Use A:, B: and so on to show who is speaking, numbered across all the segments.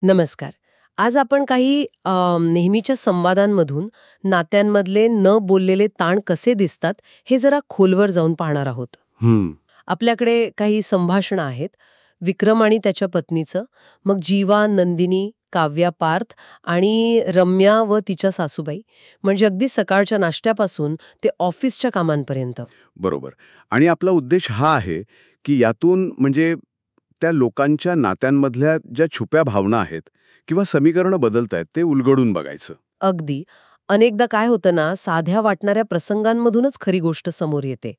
A: नमस्कार. आज आपण काही नेहमीच्या संवादांमधून नात्यांमधले न बोललेले ताण कसे दिसतात हे जरा खोलवर जाऊन पाहणार आहोत.
B: हं,
A: आपल्याकडे काही संभाषणं आहेत. विक्रम आणि त्याच्या पत्नीचं, मग जीवा, नंदिनी, काव्या, पार्थ आणि रम्या व तिच्या सासूबाई. म्हणजे अगदी सकाळच्या नाश्त्यापासून ते ऑफिसच्या कामांपर्यंत.
B: बरोबर. आणि आपला उद्देश हा आहे, की यातून म्हणजे त्या लोकांच्या नात्यांमधल्या ज्या छुप्या भावना आहेत किंवा समीकरणं बदलतायत ते उलगडून बघायचं.
A: अगदी. अनेकदा काय होतं ना, साध्या वाटणाऱ्या प्रसंगांमधूनच खरी गोष्ट समोर येते.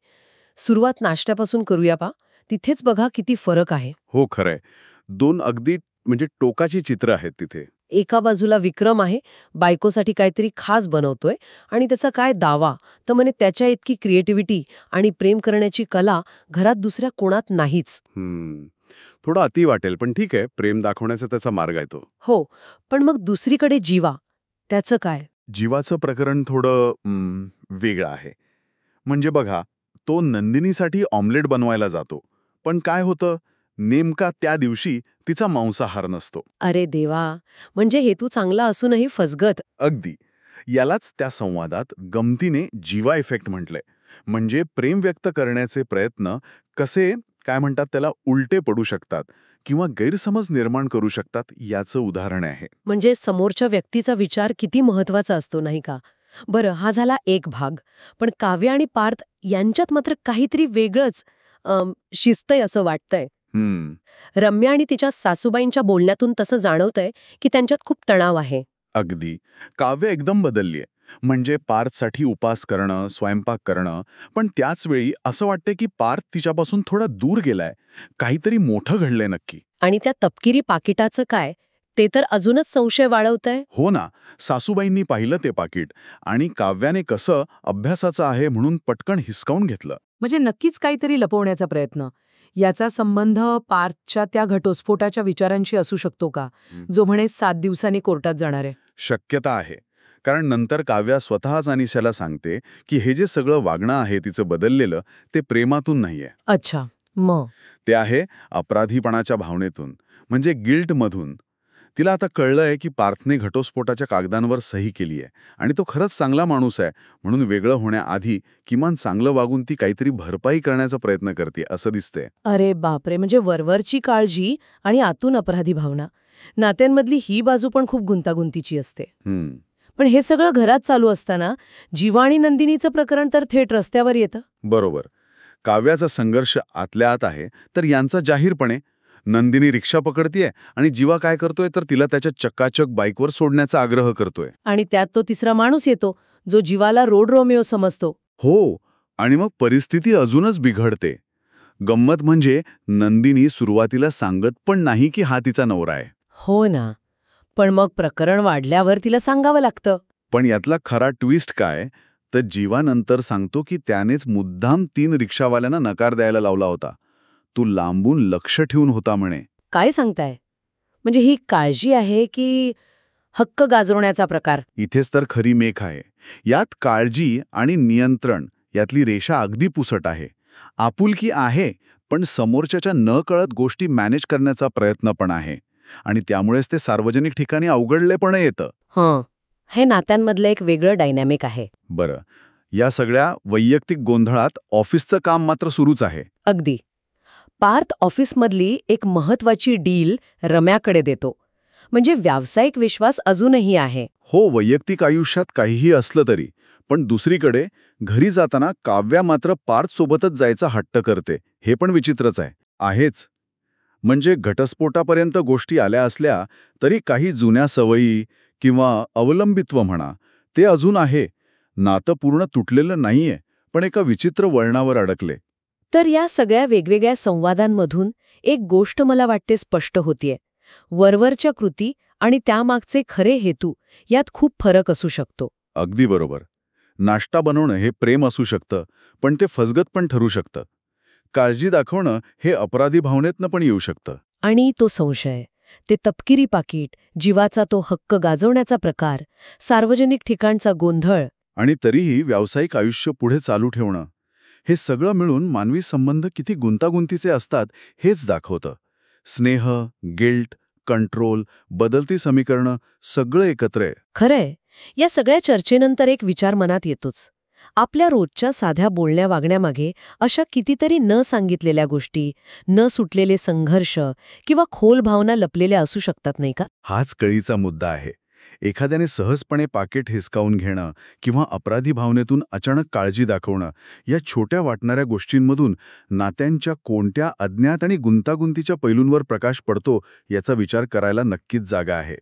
A: सुरुवात नाश्त्यापासून करूया पा. तिथेच बघा किती फरक आहे.
B: हो, खरंय. 2 अगदी म्हणजे टोकाची चित्र आहेत तिथे.
A: एका बाजूला विक्रम आहे, बायकोसाठी काहीतरी खास बनवतोय आणि त्याचा काय दावा, तर म्हणे त्याच्या इतकी क्रिएटिव्हिटी आणि प्रेम करण्याची कला घरात दुसऱ्या कोणात नाहीच.
B: थोडं अति वाटेल, पण ठीक आहे, प्रेम दाखवण्याचा त्याचा मार्ग आहे तो.
A: हो, पण मग दुसरीकडे जीवा, त्याचं काय?
B: जीवाचं प्रकरण थोडं वेगळं आहे. म्हणजे बघा, तो नंदिनीसाठी ऑमलेट बनवायला जातो. पण काय होतं, नेमका त्या दिवशी तिचा मांसाहार नसतो.
A: अरे देवा, म्हणजे हेतू चांगला असूनही फसगत.
B: अगदी. यालाच त्या संवादात गमतीने जीवा इफेक्ट म्हटलंय. म्हणजे प्रेम व्यक्त करण्याचे प्रयत्न कसे काय म्हणतात त्याला उलटे पडू शकतात किंवा गैरसमज निर्माण करू शकतात याचं उदाहरण आहे.
A: म्हणजे समोरच्या व्यक्तीचा विचार किती महत्वाचा असतो नाही का. बरं, हा झाला एक भाग. पण काव्य आणि पार्थ यांच्यात मात्र काहीतरी वेगळंच शिजतंय असं वाटतंय.
B: हम्म
A: रम्या आणि तिच्या सासूबाईंच्या बोलण्यातून तसं जाणवतंय की त्यांच्यात खूप तणाव आहे.
B: अगदी. काव्य एकदम बदललीय. म्हणजे पार्थसाठी उपास करणं, स्वयंपाक करणं, पण त्याच वेळी असं वाटतं की पार्थ तिच्यापासून थोडा दूर गेलाय. काहीतरी मोठं घडलंय नक्की.
A: आणि त्या तपकिरी पाकिटाचं काय, ते तर अजूनच संशय वाढवतंय.
B: हो ना. सासूबाईंनी पाहिलं ते पाकीट आणि काव्याने कसं अभ्यासाचं आहे म्हणून पटकन हिसकावून घेतलं.
C: म्हणजे नक्कीच काहीतरी लपवण्याचा प्रयत्न. याचा संबंध पार्थच्या त्या घटस्फोटाच्या विचारांशी असू शकतो का, जो म्हणे 7 दिवसांनी कोर्टात जाणार आहे?
B: शक्यता आहे. कारण नंतर काव्या स्वतःच अनिशाला सांगते की हे जे सगळं वागणं आहे तिचं बदललेलं ते प्रेमातून नाहीये.
A: अच्छा, मग
B: ते आहे अपराधीपणाच्या भावनेतून, म्हणजे गिल्टमधून. तिला आता कळलंय की पार्थने घटस्फोटाच्या कागदांवर सही केली आहे आणि तो खरंच चांगला माणूस आहे, म्हणून वेगळं होण्याआधी किमान चांगलं वागून ती काहीतरी भरपाई करण्याचा प्रयत्न करते असं दिसतंय.
A: अरे बापरे, म्हणजे वरवरची काळजी आणि आतून अपराधी भावना. नात्यांमधली ही बाजू पण खूप गुंतागुंतीची असते. पण हे सगळं घरात चालू असताना जीवा आणि नंदिनीचं प्रकरण तर थेट रस्त्यावर येतं.
B: बरोबर. काव्याचा संघर्ष आतल्या आत आहे, तर यांचा जाहीरपणे. नंदिनी रिक्षा पकडतीये आणि जीवा काय करतोय तर तिला त्याच्या चक्काचक बाईकवर सोडण्याचा आग्रह करतोय.
A: आणि त्यात तो तिसरा माणूस येतो, जो जीवाला रोड रोमिओ समजतो.
B: हो, आणि मग परिस्थिती अजूनच बिघडते. गंमत म्हणजे नंदिनी सुरुवातीला सांगत पण नाही की हा तिचा नवरा आहे.
A: हो ना, पण मग प्रकरण वाढल्यावर तिला सांगावं लागतं.
B: पण यातला खरा ट्विस्ट काय, तर जीवा नंतर सांगतो की त्यानेच मुद्दाम 3 रिक्षावाल्यांना नकार द्यायला लावला होता. तू लांबून लक्ष ठेवून होता म्हणे.
A: काय सांगताय? म्हणजे ही काळजी आहे की हक्क गाजवण्याचा प्रकार?
B: इथेच तर खरी मेख आहे. यात काळजी आणि नियंत्रण यातली रेषा अगदी पुसट आहे. आपुलकी आहे, पण समोरच्याच्या नकळत गोष्टी मॅनेज करण्याचा प्रयत्न पण आहे. आणि त्यामुळेच ते सार्वजनिक ठिकाणी अवघडले पण येतं.
A: हं, हे नात्यांमधलं एक वेगळं डायनॅमिक आहे.
B: बरं, या सगळ्या वैयक्तिक गोंधळात ऑफिसचं काम मात्र सुरूच आहे.
A: अगदी. पार्थ ऑफिसमधली एक महत्वाची डील रम्याकडे देतो. म्हणजे व्यावसायिक विश्वास अजूनही आहे.
B: हो, वैयक्तिक आयुष्यात काहीही असलं तरी. पण दुसरीकडे घरी जाताना काव्या मात्र पार्थ सोबतच जायचा हट्ट करते. हे पण विचित्रच आहेच. म्हणजे घटस्फोटापर्यंत गोष्टी आल्या असल्या तरी काही जुन्या सवयी किंवा अवलंबित्व म्हणा, ते अजून आहे. नातं पूर्ण तुटलेलं नाहीये, पण एका विचित्र वळणावर अडकले.
A: तर या सगळ्या वेगवेगळ्या संवादांमधून एक गोष्ट मला वाटते स्पष्ट होतीये. वरवरच्या कृती आणि त्यामागचे खरे हेतू यात खूप फरक असू शकतो.
B: अगदी बरोबर. नाश्ता बनवणं हे प्रेम असू शकतं, पण ते फसगत पण ठरू शकतं. काळजी दाखवणं हे अपराधी भावनेतनं पण येऊ शकतं.
A: आणि तो संशय, ते तपकिरी पाकीट, जीवाचा तो हक्क गाजवण्याचा प्रकार, सार्वजनिक ठिकाणचा गोंधळ.
B: आणि तरीही व्यावसायिक आयुष्य पुढे चालू ठेवणं, हे सगळं मिळून मानवी संबंध किती गुंतागुंतीचे असतात हेच दाखवतं. स्नेह, गिल्ट, कंट्रोल, बदलती समीकरणं सगळं एकत्र आहे.
A: खरंय. या सगळ्या चर्चेनंतर एक विचार मनात येतोच. आपल्या रोजच्या साध्या बोलण्या वागण्यामागे अशा कितीतरी न सांगितलेल्या गोष्टी, न सुटलेले संघर्ष किंवा खोल भावना लपलेल्या असू शकतात नाही का?
B: हाच कळीचा मुद्दा आहे. एखाद्याने सहजपणे पाकीट हिसकावून घेणं किंवा अपराधी भावनेतून अचानक काळजी दाखवणं, या छोट्या वाटणाऱ्या गोष्टींमधून नात्यांच्या कोणत्या अज्ञात आणि गुंतागुंतीच्या पैलूंवर प्रकाश पडतो याचा विचार करायला नक्कीच जागा आहे.